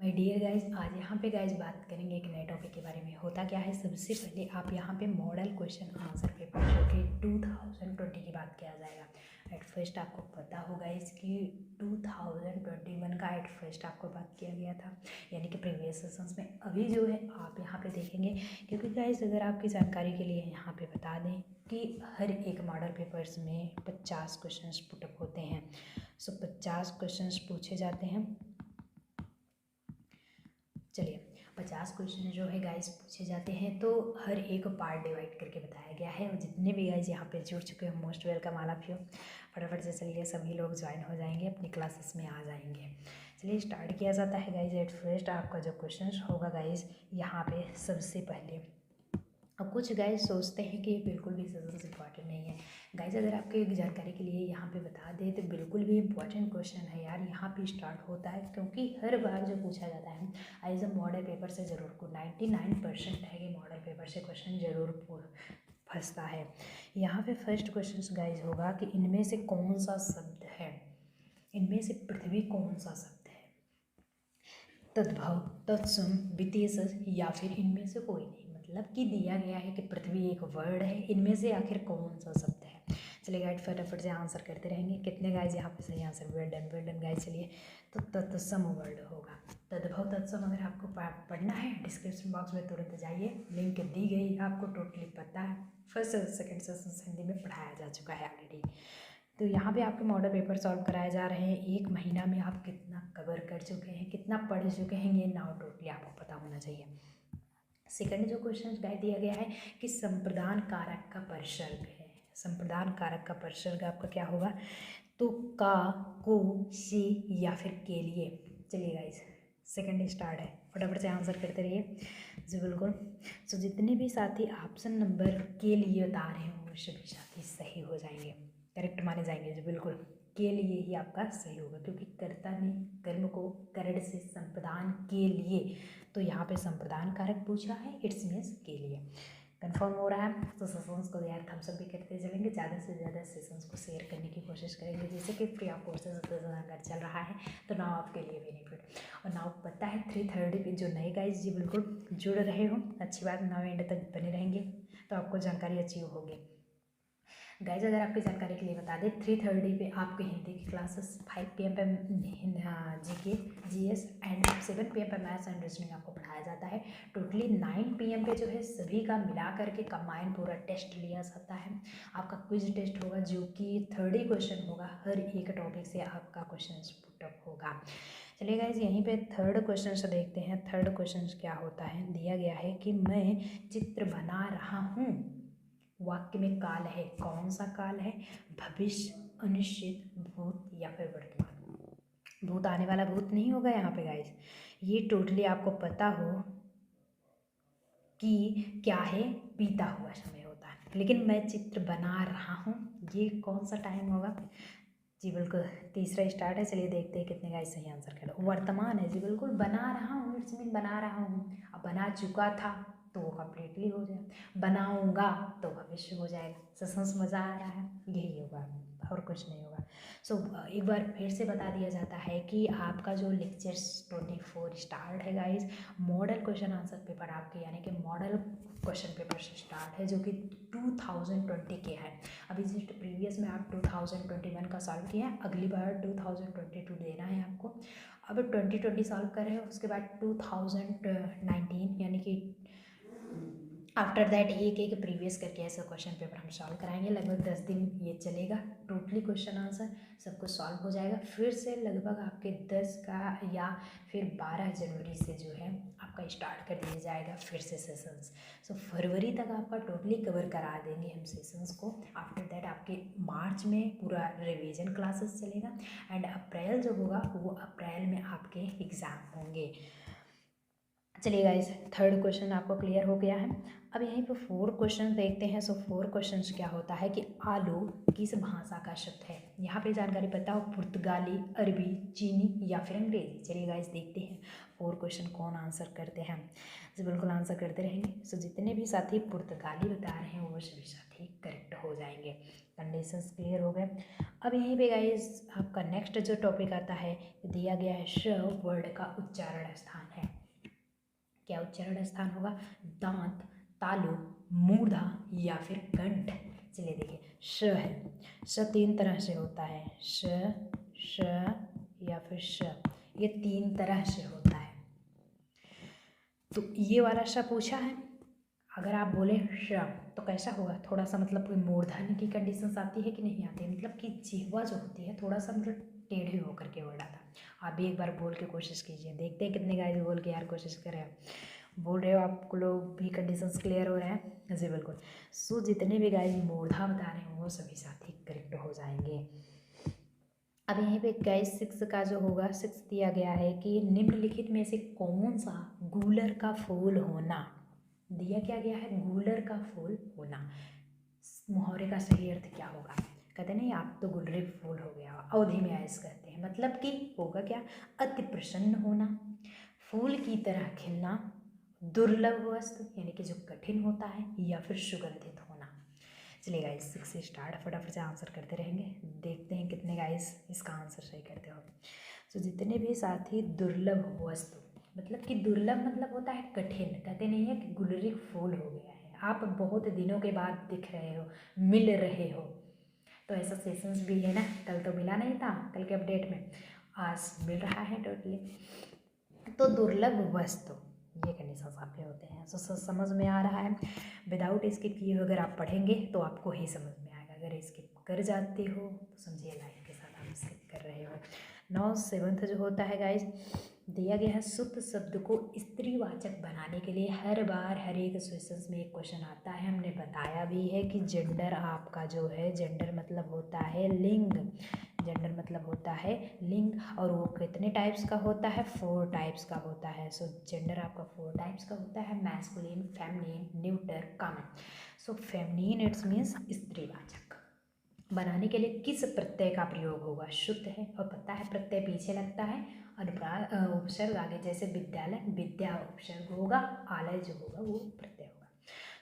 My dear guys, आज यहाँ पे गाइज बात करेंगे एक नए टॉपिक के बारे में। होता क्या है, सबसे पहले आप यहाँ पे मॉडल क्वेश्चन आंसर पेपर जो कि 2020 की बात किया जाएगा। एट फर्स्ट आपको पता होगा इसकी 2021 का एट फर्स्ट आपको बात किया गया था, यानी कि प्रीवियस सेशंस में। अभी जो है आप यहाँ पे देखेंगे, क्योंकि गाइज अगर आपकी जानकारी के लिए यहाँ पे बता दें कि हर एक मॉडल पेपर्स में 50 क्वेश्चंस पुटअप होते हैं। सो 50 क्वेश्चंस पूछे जाते हैं। चलिए, 50 क्वेश्चन जो है गाइस पूछे जाते हैं, तो हर एक पार्ट डिवाइड करके बताया गया है। और जितने भी गाइस यहाँ पे जुड़ चुके हैं, most welcome all of you. फटाफट से चलिए सभी लोग ज्वाइन हो जाएंगे, अपनी क्लासेस में आ जाएंगे। चलिए स्टार्ट किया जाता है गाइस। एट फर्स्ट आपका जो क्वेश्चन होगा गाइस, यहाँ पे सबसे पहले, अब कुछ गाइस सोचते हैं कि बिल्कुल भी सजेशन इंपॉर्टेंट नहीं है। गाइस अगर आपके जानकारी के लिए यहाँ पे बता दें तो बिल्कुल भी इम्पॉर्टेंट क्वेश्चन है यार। यहाँ पे स्टार्ट होता है, क्योंकि हर बार जो पूछा जाता है एज अ मॉडल पेपर से ज़रूर को 99% है कि मॉडल पेपर से क्वेश्चन ज़रूर फंसता है। यहाँ पे फर्स्ट क्वेश्चन गाइस होगा कि इनमें से कौन सा शब्द है, इनमें से पृथ्वी कौन सा शब्द है, तद्भव, तत्सम, विशेष या फिर इनमें से कोई नहीं। मतलब कि दिया गया है कि पृथ्वी एक वर्ड है, इनमें से आखिर कौन सा शब्द है। चलिए गाइड फटाफट से आंसर करते रहेंगे। कितने गाइज यहाँ पे सही आंसर, वेल डन गाइज। चलिए, तो तत्सम वर्ड होगा। तद्भव तत्सम अगर आपको पढ़ना है, डिस्क्रिप्शन बॉक्स में तुरंत जाइए, लिंक दी गई, आपको टोटली पता है। फर्स्ट सेकेंड सेशन हिंदी में पढ़ाया जा चुका है ऑलरेडी। तो यहाँ पे आपके मॉडल पेपर सॉल्व कराए जा रहे हैं। एक महीना में आप कितना कवर कर चुके हैं, कितना पढ़ चुके हैं, ये नाउ टोटली आपको पता होना चाहिए। सेकंड जो क्वेश्चन गाइड दिया गया है कि संप्रदान कारक का परिसर्ग है। संप्रदान कारक का परिसर्ग आपका क्या होगा, तो का, को, से या फिर के लिए। चलिए गाइस, सेकंड स्टार्ट है, फटाफट से आंसर करते रहिए जी। बिल्कुल। सो जितने भी साथी ऑप्शन नंबर के लिए बता रहे हो वो सभी साथी सही हो जाएंगे, करेक्ट माने जाएंगे जी। बिल्कुल, के लिए ही आपका सही होगा, क्योंकि कर्ता ने कर्म को करण से संप्रदान के लिए, तो यहाँ पे संप्रदान कारक पूछा है, इट्स मीन्स के लिए। कंफर्म हो रहा है। तो सेशंस को यार थम्स अप भी करते चलेंगे, ज़्यादा से ज़्यादा सेशंस को शेयर करने की कोशिश करेंगे, जैसे कि फ्री ऑफ कोर्सेज अगर चल रहा है तो नाउ आपके लिए बेनिफिट। और नाउ पता है 3:30 पे जो नए गाइज जी बिल्कुल जुड़ रहे हो, अच्छी बात, नाउ एंड तक बने रहेंगे तो आपको जानकारी अचीव होगी। गाइज अगर आपकी जानकारी के लिए बता दें, 3:30 पे आपके हिंदी की क्लासेस, 5 PM पे GK GS एंड 7 PM पे मैथ्स एंड रीजनिंग आपको पढ़ाया जाता है। टोटली 9 PM पे जो है सभी का मिला करके कंबाइन पूरा टेस्ट लिया जाता है। आपका क्विज टेस्ट होगा जो कि 30 क्वेश्चन होगा, हर एक टॉपिक से आपका क्वेश्चन पुटअप होगा। चलिए गाइज यहीं पे थर्ड क्वेश्चन से देखते हैं। थर्ड क्वेश्चन क्या होता है, दिया गया है कि मैं चित्र बना रहा हूँ। वाक्य में काल है, कौन सा काल है, भविष्य, अनिश्चित, भूत या फिर वर्तमान। भूत आने वाला भूत नहीं होगा यहाँ पे गाइस, ये टोटली आपको पता हो कि क्या है, बीता हुआ समय होता है। लेकिन मैं चित्र बना रहा हूँ, ये कौन सा टाइम होगा जी। बिल्कुल, तीसरा स्टार्ट है। चलिए देखते हैं कितने गाइस सही आंसर कर दो। वर्तमान है जी, बिल्कुल। बना रहा हूँ इट्स मीन बना रहा हूँ, अब बना चुका था तो वो कम्प्लीटली हो जाए, बनाऊंगा तो भविष्य हो जाएगा। सेशंस मज़ा आ रहा है, यही होगा और कुछ नहीं होगा। सो एक बार फिर से बता दिया जाता है कि आपका जो लेक्चर्स 24 स्टार्ट है guys, model question answer paper आपके, यानी कि मॉडल क्वेश्चन पेपर से स्टार्ट है, जो कि 2020 के हैं। अभी जस्ट प्रीवियस में आप 2021 का सॉल्व किया है, अगली बार 2022 देना है आपको। अब 2020 सॉल्व कर रहे हो, उसके बाद 2019 यानी कि आफ्टर दैट एक प्रीवियस करके ऐसा क्वेश्चन पेपर हम सॉल्व कराएंगे। लगभग 10 दिन ये चलेगा, टोटली क्वेश्चन आंसर सब कुछ सॉल्व हो जाएगा। फिर से लगभग आपके 10 का या फिर 12 जनवरी से जो है आपका स्टार्ट कर दिया जाएगा फिर से सेशंस। सो फरवरी तक आपका टोटली कवर करा देंगे हम सेशंस को। आफ्टर दैट आपके मार्च में पूरा रिवीजन क्लासेस चलेगा, एंड अप्रैल जो होगा वो अप्रैल में आपके एग्ज़ाम होंगे। चलिए गाइस, थर्ड क्वेश्चन आपको क्लियर हो गया है। अब यहीं पे 4 क्वेश्चन देखते हैं। सो 4 क्वेश्चन क्या होता है कि आलू किस भाषा का शब्द है। यहाँ पे जानकारी पता हो, पुर्तगाली, अरबी, चीनी या फिर अंग्रेजी। चलिए गाइस देखते हैं 4 क्वेश्चन कौन आंसर करते हैं। तो बिल्कुल आंसर करते रहेंगे। सो जितने भी साथी पुर्तगाली बता रहे हैं वो सभी साथी करेक्ट हो जाएंगे। कंडीशंस क्लियर हो गए। अब यहीं पे गाइस आपका नेक्स्ट जो टॉपिक आता है, दिया गया है श वर्ड का उच्चारण स्थान है। क्या उच्चारण स्थान होगा? दांत, तालु, मूर्धा या फिर कंठ। चलिए देखिए, श है। श 3 तरह से होता है। श या फिर श, ये 3 तरह से होता है। तो ये वाला श पूछा है। अगर आप बोले श तो कैसा होगा? थोड़ा सा मतलब कोई मूर्धन्य की कंडीशंस आती है कि नहीं आती है, मतलब कि जिह्वा जो होती है थोड़ा सा मतलब टेढ़ी होकर के वर्ड आता। आप भी एक बार बोल के कोशिश कीजिए, देखते हैं कितने गाइस बोल के यार कोशिश करें। बोल रहे हो आप लोग भी, कंडीशंस क्लियर हो रहे हैं जी बिल्कुल। सो जितने भी गाइस मूर्धा बता रहे हैं वो सभी साथी करेक्ट हो जाएंगे। अब यहीं पे गाइस 6 का जो होगा, 6 दिया गया है कि निम्नलिखित में से कौन सा गूलर का फूल होना। दिया क्या गया है? गूलर का फूल होना। मुहावरे का सही अर्थ क्या होगा? कहते नहीं, आप तो गुलरी फूल हो गया। अवधि में ऐस कहते हैं, मतलब कि होगा क्या? अति प्रसन्न होना, फूल की तरह खिलना, दुर्लभ वस्तु यानी कि जो कठिन होता है, या फिर सुगंधित होना। चलिए गाइस 6 से स्टार्ट, फटाफट से आंसर करते रहेंगे, देखते हैं कितने गाइस इसका आंसर सही करते हो। तो जितने भी साथी दुर्लभ वस्तु, मतलब कि दुर्लभ मतलब होता है कठिन। कहते नहीं है कि गुलरी फूल हो गया है, आप बहुत दिनों के बाद दिख रहे हो, मिल रहे हो। तो ऐसा सेशंस भी है ना, कल तो मिला नहीं था, कल के अपडेट में, आज मिल रहा है टोटली। तो दुर्लभ वस्तु, ये कंडीशंस आपके होते हैं। सो समझ में आ रहा है। विदाउट स्किप किए अगर आप पढ़ेंगे तो आपको ही समझ में आएगा। अगर स्किप कर जाते हो तो समझिए लाइफ के साथ आप स्किप कर रहे हो। 9 7 जो होता है गाइज, दिया गया है शुद्ध शब्द को स्त्रीवाचक बनाने के लिए हर बार हर एक सेशंस में एक क्वेश्चन आता है। हमने बताया भी है कि जेंडर आपका जो है, जेंडर मतलब होता है लिंग। जेंडर मतलब होता है लिंग, और वो कितने टाइप्स का होता है? 4 टाइप्स का होता है। सो जेंडर आपका 4 टाइप्स का होता है, masculine, feminine, neuter, common. So feminine it's means स्त्रीवाचक बनाने के लिए किस प्रत्यय का प्रयोग होगा? शुद्ध है और पता है प्रत्यय पीछे लगता है, अनुप्रास उपसर्ग आगे, जैसे विद्यालय विद्या उपसर्ग होगा, आलय जो होगा वो प्रत्यय होगा।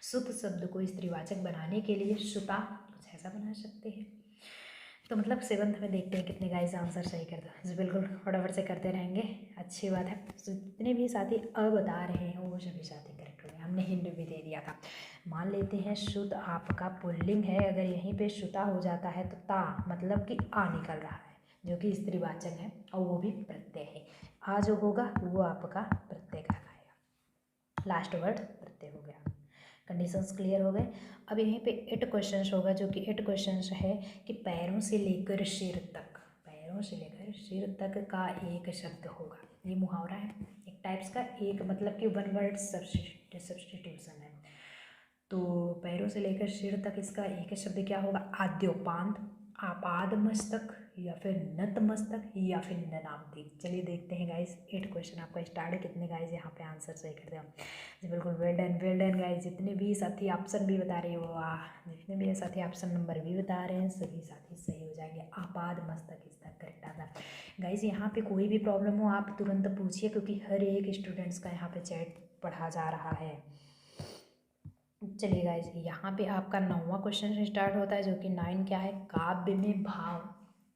शुद्ध शब्द को स्त्रीवाचक बनाने के लिए शुता कुछ ऐसा बना सकते हैं। तो मतलब 7th में देखते हैं कितने गाइस आंसर सही करते हैं। बिल्कुल फटाफट से करते रहेंगे, अच्छी बात है। तो जितने भी साथी बता रहे हैं वो सभी साथी करेक्ट हो गए। हमने हिंट भी दे दिया था। मान लेते हैं शुद्ध आपका पुल्लिंग है, अगर यहीं पे शुता हो जाता है तो ता मतलब कि आ निकल रहा है, जो कि स्त्रीवाचक है और वो भी प्रत्यय है। आ जो होगा वो आपका प्रत्यय कहलाएगा। लास्ट वर्ड प्रत्यय हो गया। कंडीशंस क्लियर हो गए। अब यहीं पे 8 क्वेश्चंस होगा, जो कि 8 क्वेश्चंस है कि पैरों से लेकर सिर तक, पैरों से लेकर सिर तक का एक शब्द होगा। ये मुहावरा है एक टाइप्स का, एक मतलब कि 1 वर्ड सब्स्टिट्यूशन है। तो पैरों से लेकर सिर तक इसका एक शब्द क्या होगा? आद्योपांत, आपाद मस्तक, या फिर नत मस्तक, या फिर ननामती। चलिए देखते हैं गाइस 8 क्वेश्चन आपका स्टार्ट है। कितने गाइस यहाँ पे आंसर सही करते हैं? जी बिल्कुल, वेल डन गाइस। जितने भी साथी ऑप्शन भी बता रहे हो, वाह। जितने भी साथी ऑप्शन नंबर भी बता रहे हैं सभी साथी सही हो जाएंगे। आपाद मस्तक इसका करेक्ट आंसर। गाइस यहाँ पे कोई भी प्रॉब्लम हो आप तुरंत पूछिए, क्योंकि हर एक स्टूडेंट्स का यहाँ पे चैट पढ़ा जा रहा है। चलिए गाइस, यहाँ पे आपका 9वां क्वेश्चन से स्टार्ट होता है, जो कि 9 क्या है? काव्य में भाव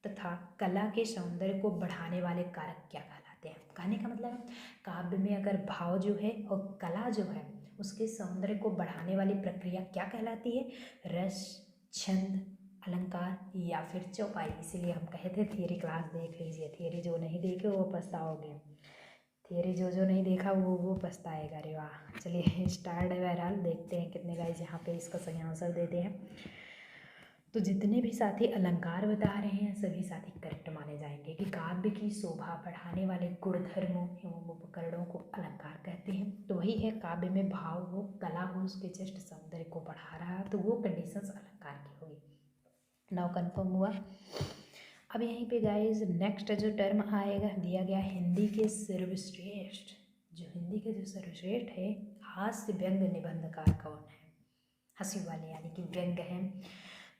तथा कला के सौंदर्य को बढ़ाने वाले कारक क्या कहलाते हैं? कहने का मतलब है काव्य में अगर भाव जो है और कला जो है उसके सौंदर्य को बढ़ाने वाली प्रक्रिया क्या कहलाती है? रस, छंद, अलंकार या फिर चौपाई। इसीलिए हम कहे थे थियरी क्लास देख लीजिए। थियरी जो नहीं देखे वो पछताओगे, थियरी जो नहीं देखा वो पछताएगा। अरे वाह। चलिए स्टार्ट है। बहरहाल देखते हैं कितने गाइस यहाँ पे इसका सही आंसर देते हैं। तो जितने भी साथी अलंकार बता रहे हैं सभी साथी करेक्ट माने जाएंगे कि काव्य की शोभा बढ़ाने वाले गुणधर्मों एवं उपकरणों को अलंकार कहते हैं। तो वही है, काव्य में भाव हो, कला हो, उसके जस्ट सौंदर्य को बढ़ा रहा है, तो वो कंडीशंस अलंकार की होगी। नाउ कन्फर्म हुआ। अब यहीं पे गाइस नेक्स्ट जो टर्म आएगा, दिया गया हिंदी के सर्वश्रेष्ठ जो हिंदी के जो सर्वश्रेष्ठ है हास्य व्यंग निबंधकार कौन है? हंसी वाले यानी कि व्यंग हैं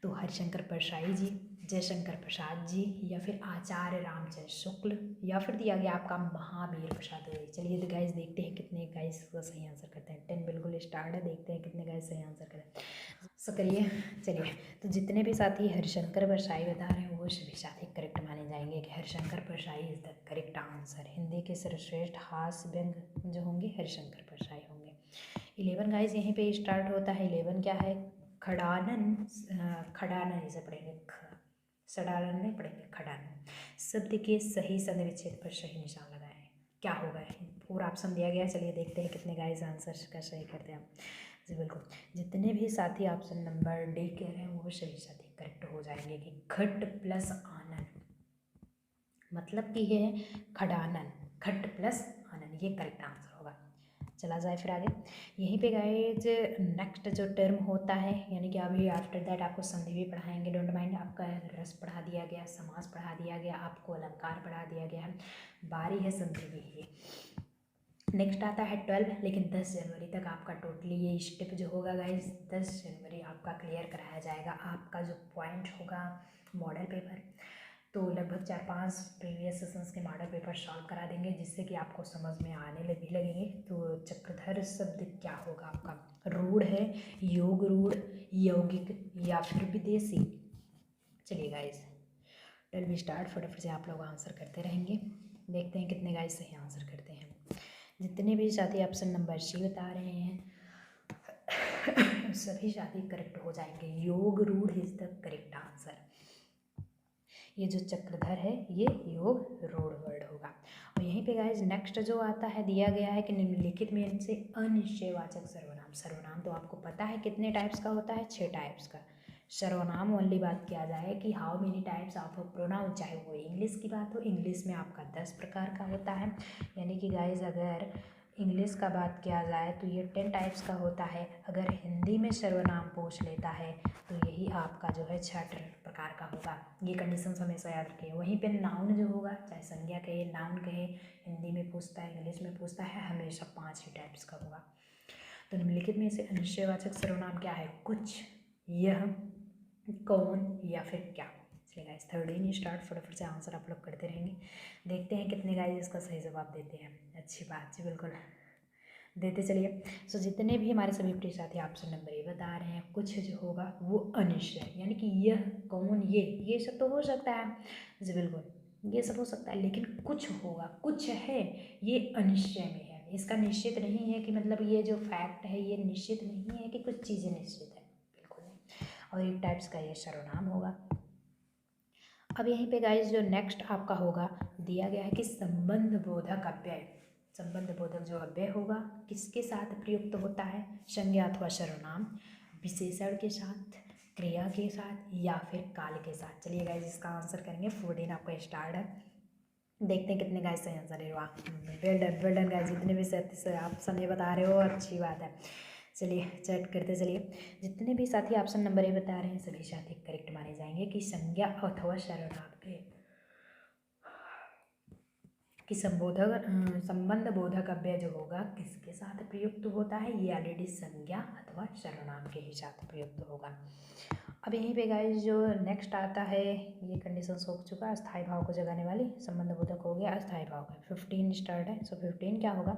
तो हरिशंकर परसाई जी, जयशंकर प्रसाद जी, या फिर आचार्य रामचंद्र शुक्ल, या फिर दिया गया आपका महावीर प्रसाद द्विवेदी। चलिए तो गाइस देखते हैं कितने गाइस का सही आंसर करते हैं। 10 बिल्कुल स्टार्ट है, देखते हैं कितने गाइस सही आंसर करते हैं। सो करिए। चलिए तो जितने भी साथी हरिशंकर परसाई बता रहे हैं वो सभी साथी करेक्ट माने जाएंगे कि Harishankar Parsai is the correct answer. Hindi के सर्वश्रेष्ठ हास्य व्यंग जो होंगे हरिशंकर परसाई होंगे। 11 गाइस यहीं पे स्टार्ट होता है। 11 क्या है? खड़ानन, खड़ानन इसे पढ़ेंगे, सड़ानन नहीं पढ़ेंगे, खड़ानन। शब्द के सही संधि विच्छेद पर सही निशान लगाएं। क्या होगा? पूरा ऑप्शन दिया गया है। चलिए देखते हैं कितने गाइस आंसर का सही करते हैं। जी बिल्कुल, जितने भी साथी ऑप्शन नंबर डी कह रहे हैं वो सभी साथी करेक्ट हो जाएंगे कि घट प्लस आनन, मतलब कि ये है खड़ानन, घट प्लस आनन, ये करेक्ट आंसर होगा। चला जाए फिर आगे। यहीं पे गाइज नेक्स्ट जो टर्म होता है, यानी कि अभी आफ्टर दैट आपको संधि भी पढ़ाएंगे, डोंट माइंड। आपका रस पढ़ा दिया गया, समास पढ़ा दिया गया, आपको अलंकार पढ़ा दिया गया है, बारी है संधि की ही। नेक्स्ट आता है 12, लेकिन 10 जनवरी तक आपका टोटली ये स्टेप जो होगा गाइज 10 जनवरी आपका क्लियर कराया जाएगा। आपका जो पॉइंट होगा मॉडल पेपर, तो लगभग 4-5 प्रीवियस सेशंस के मॉडल पेपर सॉल्व करा देंगे, जिससे कि आपको समझ में आने भी लगेंगे। तो चक्रधर शब्द क्या होगा आपका? रूढ़ है, योग रूढ़, यौगिक, या फिर विदेशी। चलिए गाइज 12 स्टार्ट, फटाफट से आप लोग आंसर करते रहेंगे, देखते हैं कितने गाइज सही आंसर करते हैं। जितने भी साथी ऑप्शन नंबर सी बता रहे हैं सभी साथी करेक्ट हो जाएंगे। योग रूढ़ इज द करेक्ट आंसर। ये जो चक्रधर है ये योग रूढ़ वर्ड होगा। और यहीं पे गाइज नेक्स्ट जो आता है दिया गया है कि निम्नलिखित में से अनिश्चयवाचक सर्वनाम। सर्वनाम तो आपको पता है कितने टाइप्स का होता है? 6 टाइप्स का। सर्वनाम ओनली बात किया जाए कि how many types of pronoun, चाहे वो इंग्लिश की बात हो, इंग्लिश में आपका 10 प्रकार का होता है। यानी कि गाइज अगर इंग्लिश का बात किया जाए तो ये 10 टाइप्स का होता है। अगर हिंदी में सर्वनाम पूछ लेता है तो यही आपका जो है 6 प्रकार का होगा। ये कंडीशन हमेशा याद रखिए। वहीं पे नाउन जो होगा, चाहे संज्ञा कहे, नाउन कहे, हिंदी में पूछता है, इंग्लिश में पूछता है, हमेशा 5 ही टाइप्स का होगा। तो निम्नलिखित में से अनिश्चयवाचक सर्वनाम क्या है? कुछ, यह, कौन, या फिर क्या। चलिए गाइस 13 स्टार्ट, फटाफट से आंसर आप लोग करते रहेंगे, देखते हैं कितने गाइस इसका सही जवाब देते हैं। अच्छी बात जी, बिल्कुल देते चलिए। सो जितने भी हमारे सभी प्रिय साथी ऑप्शन नंबर ए बता रहे हैं, कुछ जो होगा वो अनिश्चय, यानी कि यह, कौन, ये सब तो हो सकता है जी, बिल्कुल ये सब हो सकता है, लेकिन कुछ होगा, कुछ है ये अनिश्चय में है। इसका निश्चित नहीं है कि मतलब ये जो फैक्ट है ये निश्चित नहीं है कि कुछ चीज़ें निश्चित है, बिल्कुल नहीं। और एक टाइप्स का ये सर्वनाम होगा। अब यहीं पे गाइस जो नेक्स्ट आपका होगा दिया गया है कि संबंध बोधक अव्यय। संबंध बोधक जो अव्यय होगा किसके साथ प्रयुक्त होता है? संज्ञा अथवा सर्वनाम, विशेषण के साथ, क्रिया के साथ, या फिर काल के साथ। चलिए गाइस इसका आंसर करेंगे। 14 आपका स्टार्ट है, देखते हैं कितने गाइस सही आंसर है। वाह, वेल डन गाइस, जितने भी आप समय बता रहे हो अच्छी बात है। चलिए चेक करते चलिए। जितने भी साथी ऑप्शन नंबर ए बता रहे हैं सभी साथी करेक्ट माने जाएंगे कि संज्ञा अथवा सर्वनाम कि संबंध बोधक अव्यय जो होगा किसके साथ प्रयुक्त होता है? ये ऑलरेडी संज्ञा अथवा सर्वनाम के ही साथ प्रयुक्त होगा। अब यहीं पे गाइस जो नेक्स्ट आता है ये कंडीशन हो चुका, अस्थायी भाव को जगाने वाली, संबंध बोधक हो गया, अस्थायी भाव का 15 स्टार्ट है। सो 15 क्या होगा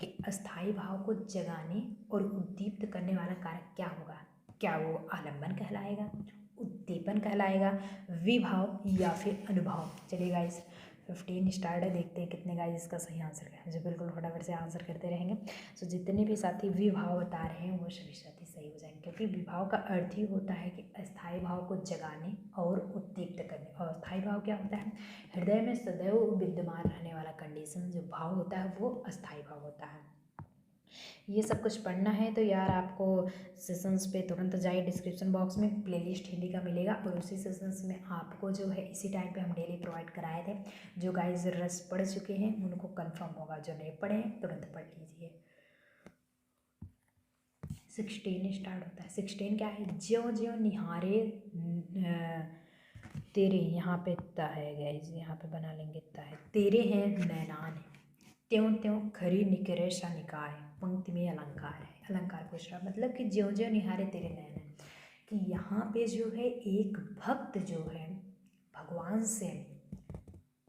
कि अस्थायी भाव को जगाने और उद्दीप्त करने वाला कारक क्या होगा? क्या वो आलम्बन कहलाएगा, उद्दीपन कहलाएगा, विभाव, या फिर अनुभाव? चलिए गाइस 15 स्टार्ट है, देखते हैं कितने गाइस इसका सही आंसर है। जो बिल्कुल फटाफट से आंसर करते रहेंगे। सो जितने भी साथी विभाव बता रहे हैं वो सभी साथी सही हो जाएंगे, क्योंकि विभाव का अर्थ ही होता है कि अस्थायी भाव को जगाने और उद्दीप्त करने। और अस्थायी भाव क्या होता है? हृदय में सदैव विद्यमान रहने वाला कंडीशन जो भाव होता है वो अस्थायी भाव होता है। ये सब कुछ पढ़ना है तो यार आपको सेशंस पे तुरंत जाइए, डिस्क्रिप्शन बॉक्स में प्लेलिस्ट हिंदी का मिलेगा, और उसी सेशंस में आपको जो है इसी टाइम पे हम डेली प्रोवाइड कराए थे। जो गाइज रस पढ़ चुके हैं उनको कंफर्म होगा, जो नहीं पढ़े हैं तुरंत पढ़ लीजिए। 16 स्टार्ट होता है। 16 क्या है? ज्यों ज्यों निहारे तेरे, यहाँ पे ता है गाइज, यहाँ पे बना लेंगे ता है, तेरे हैं नैनान, त्यों त्यों खरी निकरे सा निकाय। पंक्ति में अलंकार है, अलंकार पूछ रहा, मतलब कि ज्यों ज्यों निहारे तेरे नैन, कि यहाँ पे जो है एक भक्त जो है भगवान से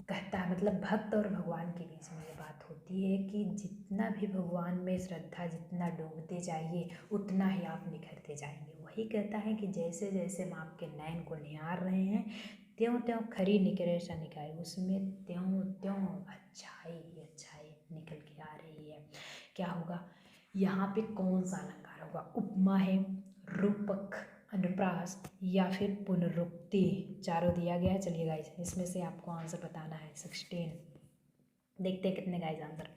कहता है, मतलब भक्त और भगवान के बीच में ये बात होती है कि जितना भी भगवान में श्रद्धा जितना डूबते जाइए उतना ही आप निखरते जाएंगे। वही कहता है कि जैसे जैसे हम आपके नयन को निहार रहे हैं त्यों त्यों खरी निकरे सा निकाय, उसमें त्यों त्यों अच्छाई ही अच्छाई निकल के आ रही है। क्या होगा यहाँ पे, कौन सा अलंकार होगा? उपमा है, रूपक, अनुप्रास या फिर पुनरुक्ति। चारों दिया गया है। चलिए गाइस इसमें से आपको आंसर बताना है। 16 देखते हैं कितने गाइस आंसर।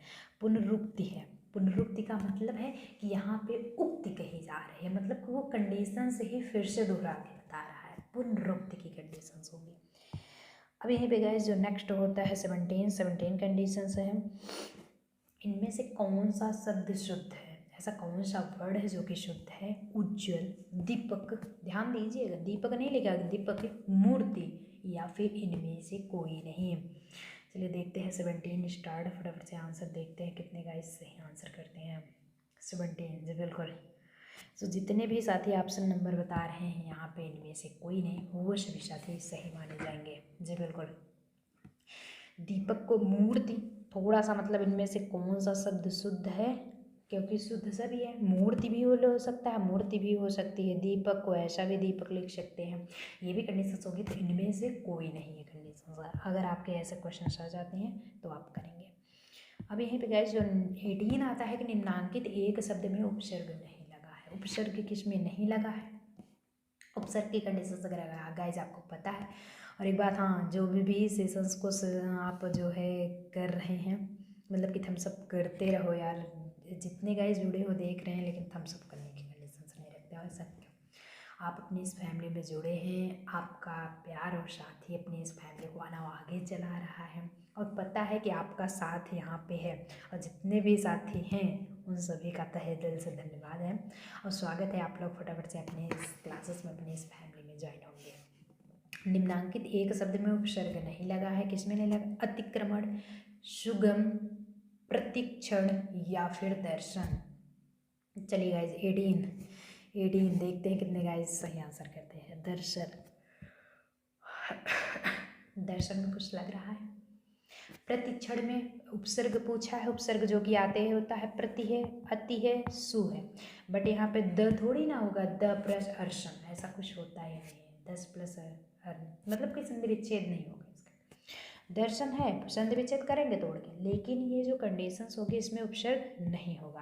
पुनरुक्ति है। पुनरुक्ति का मतलब है कि यहाँ पे उक्ति कही जा रही है, मतलब कि वो कंडीशन से ही फिर से दोहरा के बता रहा है। पुनरुक्ति की कंडीशंस होगी। अब यहीं पे गाइस जो नेक्स्ट होता है 17 कंडीशंस है। इनमें से कौन सा शब्द शुद्ध है? ऐसा कौन सा वर्ड है जो कि शुद्ध है? उज्ज्वल, दीपक, ध्यान दीजिएगा दीपक नहीं लिखा, दीपक, मूर्ति या फिर इनमें से कोई नहीं। चलिए देखते हैं 17 स्टार्ट। फटाफट से आंसर देखते हैं कितने गाइस सही आंसर करते हैं। 17 जी बिल्कुल। तो जितने भी साथी ऑप्शन नंबर बता रहे हैं यहाँ पे इनमें से कोई नहीं, वो सभी साथी सही माने जाएंगे। जी बिल्कुल। दीपक को मूर्ति, थोड़ा सा मतलब इनमें से कौन सा शब्द शुद्ध है, क्योंकि शुद्ध सभी है। मूर्ति भी हो सकता है, मूर्ति भी हो सकती है। दीपक को ऐसा भी दीपक लिख सकते हैं, ये भी कंडीशंस होगी। तो इनमें से कोई नहीं है कंडीशंस। अगर आपके ऐसे क्वेश्चन आ जाते हैं तो आप करेंगे। अब यहीं पे गाइस जो 18 आता है कि निम्नांकित एक शब्द में उपसर्ग नहीं लगा है। उपसर्ग किस में नहीं लगा है? उपसर्ग की कंडीशंस अगर गाइस आपको पता है। और एक बात, हाँ, जो भी सेशंस को आप जो है कर रहे हैं, मतलब कि थम्स अप करते रहो यार। जितने गाइस जुड़े हो देख रहे हैं लेकिन थम्स अप करने की कंडीशंस नहीं रखते। और ऐसा क्यों? आप अपनी इस फैमिली में जुड़े हैं, आपका प्यार और साथ ही अपनी इस फैमिली को आगे चला रहा है, और पता है कि आपका साथ यहाँ पे है। और जितने भी साथी हैं उन सभी का तहे दिल से धन्यवाद है और स्वागत है। आप लोग फटाफट से अपने इस क्लासेस में अपनी इस फैमिली में ज्वाइन होंगे। निम्नांकित एक शब्द में उपसर्ग नहीं लगा है। किसमें नहीं लगा? अतिक्रमण, सुगम, प्रतिक्षण या फिर दर्शन। चलिए गाइज 18 देखते हैं कितने गाइज सही आंसर करते हैं। दर्शन, दर्शन में कुछ लग रहा है। प्रतिक्षण में उपसर्ग पूछा है, उपसर्ग जो कि आते हैं होता है प्रति है, अति है, सु है। बट यहाँ पे द थोड़ी ना होगा, द प्लस अर्शन, ऐसा कुछ होता ही नहीं है। 10 प्लस मतलब कि संधि विच्छेद नहीं होगा इसका। दर्शन है, संधि विच्छेद करेंगे तोड़ के, लेकिन ये जो कंडीशंस होगी इसमें उपसर्ग नहीं होगा।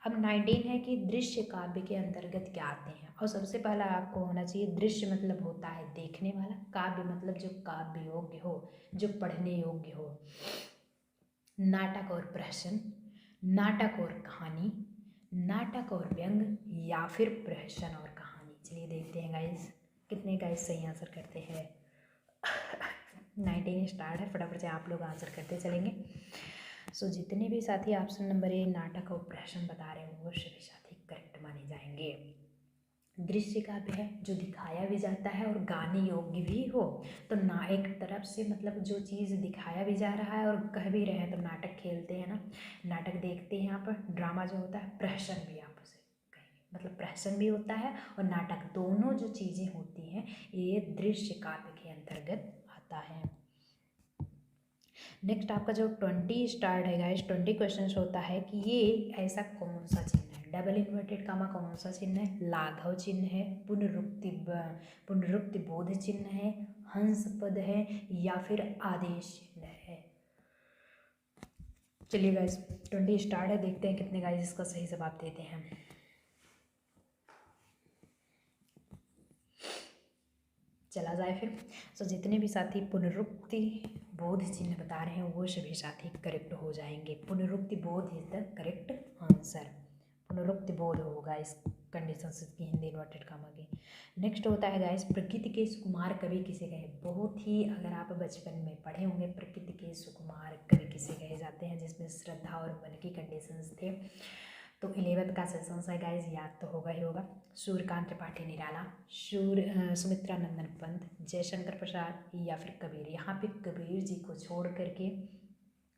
अब 19 है कि दृश्य काव्य के अंतर्गत क्या आते हैं। और सबसे पहला आपको होना चाहिए, दृश्य मतलब होता है देखने वाला, काव्य मतलब जो काव्य योग्य हो, जो पढ़ने योग्य हो। नाटक और प्रहसन, नाटक और कहानी, नाटक और व्यंग या फिर प्रहसन और कहानी। चलिए देखते हैं गाइस कितने गाइस सही आंसर करते हैं। 19 स्टार्ट है, फटाफट से आप लोग आंसर करते चलेंगे। सो जितने भी साथी ऑप्शन नंबर ए नाटक और प्रहसन बता रहे हैं वो सभी साथी करेक्ट माने जाएंगे। दृश्य काव्य है जो दिखाया भी जाता है और गाने योग्य भी हो। तो ना एक तरफ से मतलब जो चीज़ दिखाया भी जा रहा है और कह भी रहे हैं, तो नाटक खेलते हैं ना, नाटक देखते हैं, यहाँ पर ड्रामा जो होता है, प्रहसन भी आप उसे कहेंगे, मतलब प्रहसन भी होता है और नाटक, दोनों जो चीज़ें होती हैं ये दृश्य काव्य के अंतर्गत आता है। नेक्स्ट आपका जो 20 स्टार्ट है गाइस, 20 क्वेश्चन होता है कि ये ऐसा कौन सा चिन्ह है। डबल इन्वर्टेड कामा कौन सा चिन्ह है? लाघव चिन्ह है, पुनरुक्ति बोध चिन्ह है, हंस पद है या फिर आदेश चिन्ह है। चलिए गाइस 20 स्टार्ट है, देखते हैं कितने गाइस इसका सही जवाब देते हैं। चला जाए फिर। सो जितने भी साथी पुनरुक्ति बोध चिन्ह बता रहे हैं वो सभी साथी करेक्ट हो जाएंगे। पुनरुक्ति बोध इज द करेक्ट आंसर। पुनरुक्ति बोध होगा इस कंडीशन की हिंदी इन्वर्टेड कामा की। नेक्स्ट होता है गाइस, प्रकृति के सुकुमार कवि किसे कहे। बहुत ही, अगर आप बचपन में पढ़े होंगे प्रकृति के सुकुमार कवि किसे कहे जाते हैं, जिसमें श्रद्धा और मन की कंडीशंस थे। तो 11th का सेशन है गाइज, याद तो होगा ही होगा। सूर्यकांत त्रिपाठी निराला, सुमित्रा नंदन पंत, जयशंकर प्रसाद या फिर कबीर। यहाँ पे कबीर जी को छोड़ करके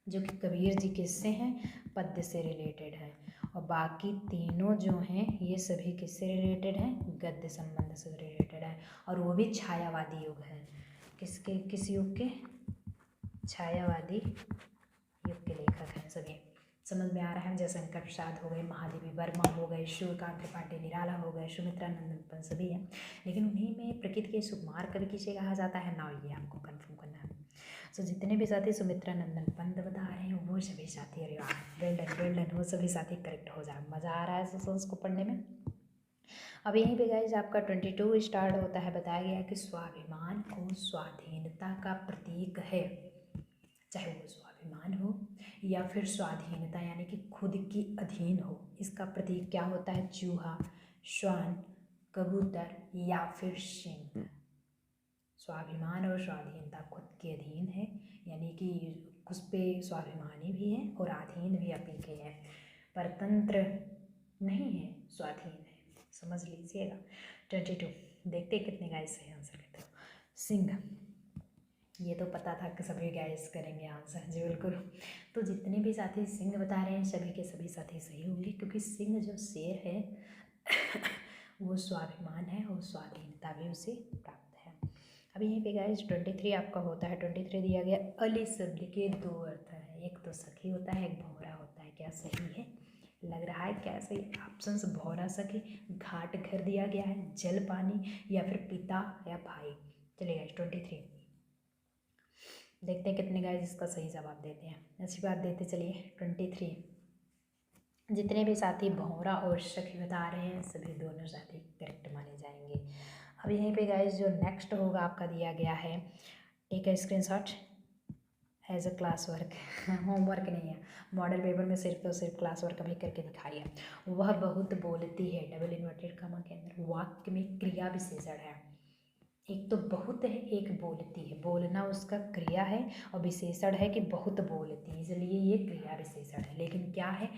जो कि कबीर जी किससे हैं, पद्य से रिलेटेड है। और बाकी तीनों जो हैं ये सभी किससे रिलेटेड हैं, गद्य संबंध से रिलेटेड है। और वो भी छायावादी युग है। किसके, किस युग के, छायावादी युग के लेखक हैं सभी। समझ में आ रहा है। जयशंकर प्रसाद हो गए, महादेवी वर्मा हो गए, सूर्यकांत त्रिपाठी निराला हो गए, सुमित्रा नंदन सभी हैं। लेकिन उन्हीं में प्रकृति के सुकुमार कवि किसे कहा जाता है ना, ये आपको कंफर्म करना है। सो जितने भी साथी सुमित्रा नंदन पंत बता रहे हैं वो सभी साथी, अरे वाह, वेल डन, वो सभी साथी करेक्ट हो जाए। मज़ा आ रहा है सेशंस को पढ़ने में। अब यहीं पे गाइस आपका 22 स्टार्ट होता है। बताया गया है कि स्वाभिमान को स्वाधीनता का प्रतीक है। चाहे वो स्वाभिमान हो या फिर स्वाधीनता यानी कि खुद की अधीन हो, इसका प्रतीक क्या होता है, चूहा, श्वान, कबूतर या फिर सिंह। स्वाभिमान और स्वाधीनता खुद के अधीन है, यानी कि उस पे स्वाभिमानी भी है और अधीन भी अपी के है, परतंत्र नहीं है, स्वाधीन है। समझ लीजिएगा। 22 देखते कितने गाइस सही आंसर करते हो। सिंह, ये तो पता था कि सभी गाइस करेंगे आंसर जी, बिल्कुल। तो जितने भी साथी सिंह बता रहे हैं सभी के सभी साथी सही होंगे, क्योंकि सिंह जो शेर है वो स्वाभिमान है और स्वाधीनता भी उसे प्राप्त है। अब यहीं पे गाइस 23 आपका होता है। 23 दिया गया, अली शब्द के दो अर्थ है, एक तो सखी होता है, एक भौरा होता है। क्या सही है, लग रहा है क्या सही? ऑप्शन भौरा सखी, घाट घर दिया गया है, जल पानी, या फिर पिता या भाई। चलिए गाइस 23 देखते हैं कितने गाइस इसका सही जवाब देते हैं। अच्छी बात देते चलिए। 23 जितने भी साथी भौरा और सखी बता रहे हैं सभी दोनों साथी करेक्ट माने जाएंगे। अब यहीं पे गाइस जो नेक्स्ट होगा आपका दिया गया है, take a screenshot as a class work, homework नहीं है, मॉडल पेपर में सिर्फ और सिर्फ क्लास वर्क अभी करके दिखाइए। वह बहुत बोलती है, डबल इन्वर्टेड कॉमा के अंदर वाक्य में क्रिया विशेषण है। एक तो बहुत है, एक बोलती है, बोलना उसका क्रिया है और विशेषण है कि बहुत बोलती है, इसलिए ये क्रिया विशेषण है। लेकिन क्या है,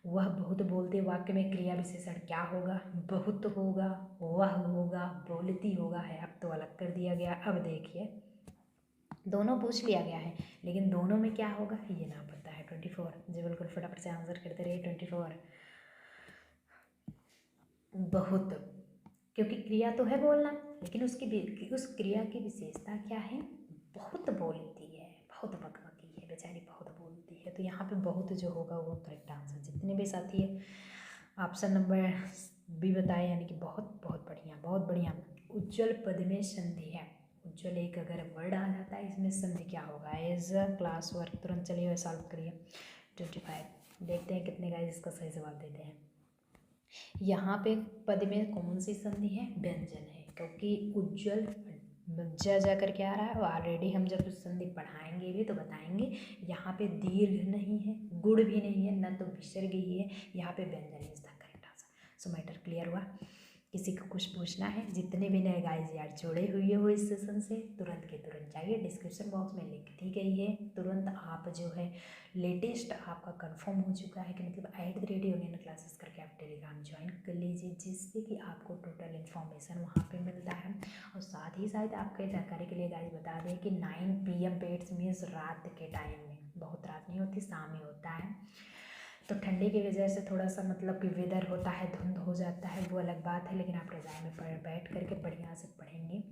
वह बहुत बोलते, वाक्य में क्रिया विशेषण क्या होगा, बहुत होगा, वह होगा, बोलती होगा है। अब तो अलग कर दिया गया। अब देखिए दोनों पूछ लिया गया है, लेकिन दोनों में क्या होगा ये ना पता है। 24 जी बिल्कुल, फटाफट से आंसर करते रहिए। 24 बहुत, क्योंकि क्रिया तो है बोलना, लेकिन उस क्रिया की विशेषता क्या है, बहुत बोलती है, बहुत बकबकी है बेचारी, बहुत बोलती है। तो यहाँ पे बहुत जो होगा वो करेक्ट आंसर। जितने भी साथी है ऑप्शन नंबर बी बताए, यानी कि बहुत बहुत बढ़िया, बहुत बढ़िया। उज्ज्वल पद में संधि है, उज्ज्वल एक अगर वर्ड आ जाता है इसमें संधि क्या होगा, एज अ क्लास वर्क। तुरंत चलिए सॉल्व करिए। 25 देखते हैं कितने गाइस इसका सही जवाब देते हैं। यहाँ पे पद में कौन सी संधि है, व्यंजन है, क्योंकि उज्ज्वल जा करके आ रहा है। और ऑलरेडी हम जब संधि पढ़ाएंगे भी तो बताएंगे, यहाँ पे दीर्घ नहीं है, गुण भी नहीं है, न तो विसर्ग ही है, यहाँ पे व्यंजन is the correct answer. So matter clear हुआ। किसी को कुछ पूछना है, जितने भी नए गाइज यार जुड़े हुए हो इस सेशन से, तुरंत के तुरंत जाइए, डिस्क्रिप्शन बॉक्स में लिंक दी गई है। तुरंत आप जो है लेटेस्ट आपका कंफर्म हो चुका है कि मतलब @ऑनलाइन क्लासेस करके आप टेलीग्राम ज्वाइन कर लीजिए, जिससे कि आपको टोटल इन्फॉर्मेशन वहाँ पे मिलता है। और साथ ही साथ आपके जानकारी के लिए गाइज बता दें कि 9 PM पे, इट्स मीन्स रात के टाइम में, बहुत रात नहीं होती, शाम ही होता है। तो ठंडी की वजह से थोड़ा सा मतलब कि वेदर होता है, धुंध हो जाता है, वो अलग बात है, लेकिन आप रज़ाई में बैठ करके बढ़िया से पढ़ेंगे।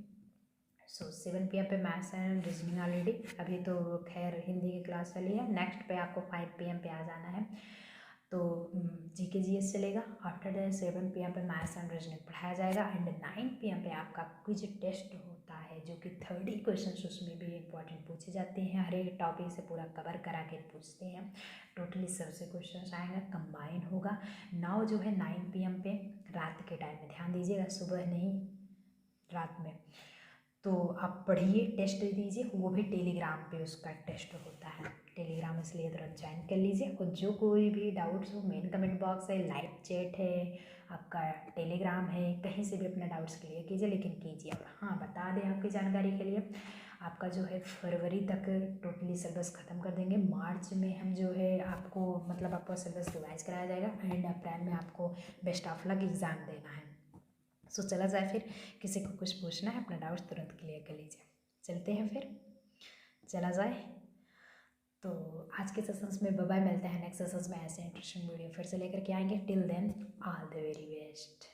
सो 7 PM पे मैथ्स एंड रीजनिंग ऑलरेडी, अभी तो खैर हिंदी की क्लास चली है, नेक्स्ट पे आपको 5 PM पे आ जाना है। तो GK GS चलेगा। आफ्टर दैट 7 PM पे मैथ्स एंड रीजनिंग पढ़ाया जाएगा। एंड 9 PM पे आपका क्विज टेस्ट होता है, जो कि 30 क्वेश्चन उसमें भी इंपॉर्टेंट पूछे जाते हैं, हर एक टॉपिक से पूरा कवर करा के पूछते हैं। टोटली सबसे क्वेश्चन आएंगे, कंबाइन होगा। नाउ जो है 9 PM पे रात के टाइम में, ध्यान दीजिएगा, सुबह नहीं रात में। तो आप पढ़िए, टेस्ट दीजिए, वो भी टेलीग्राम पे उसका टेस्ट होता है। टेलीग्राम इसलिए तुरंत ज्वाइन कर लीजिए। और जो कोई भी डाउट्स हो, मेन कमेंट बॉक्स है, लाइव चैट है, आपका टेलीग्राम है, कहीं से भी अपना डाउट्स क्लियर कीजिए, लेकिन कीजिए। अब हाँ बता दें आपकी जानकारी के लिए, आपका जो है फरवरी तक टोटली सिलेबस ख़त्म कर देंगे। मार्च में हम जो है आपको मतलब आपका सिलेबस रिवाइज कराया जाएगा, एंड अप्रैल में आपको बेस्ट ऑफ लक एग्ज़ाम देना है। सो चला जाए फिर, किसी को कुछ पूछना है अपना डाउट्स तुरंत क्लियर कर लीजिए। चलते हैं फिर, चला जाए। तो आज के सेशंस में बाय बाय, मिलते हैं नेक्स्ट सेशंस में ऐसे इंटरेस्टिंग वीडियो फिर से लेकर के आएंगे। Till then all the very best.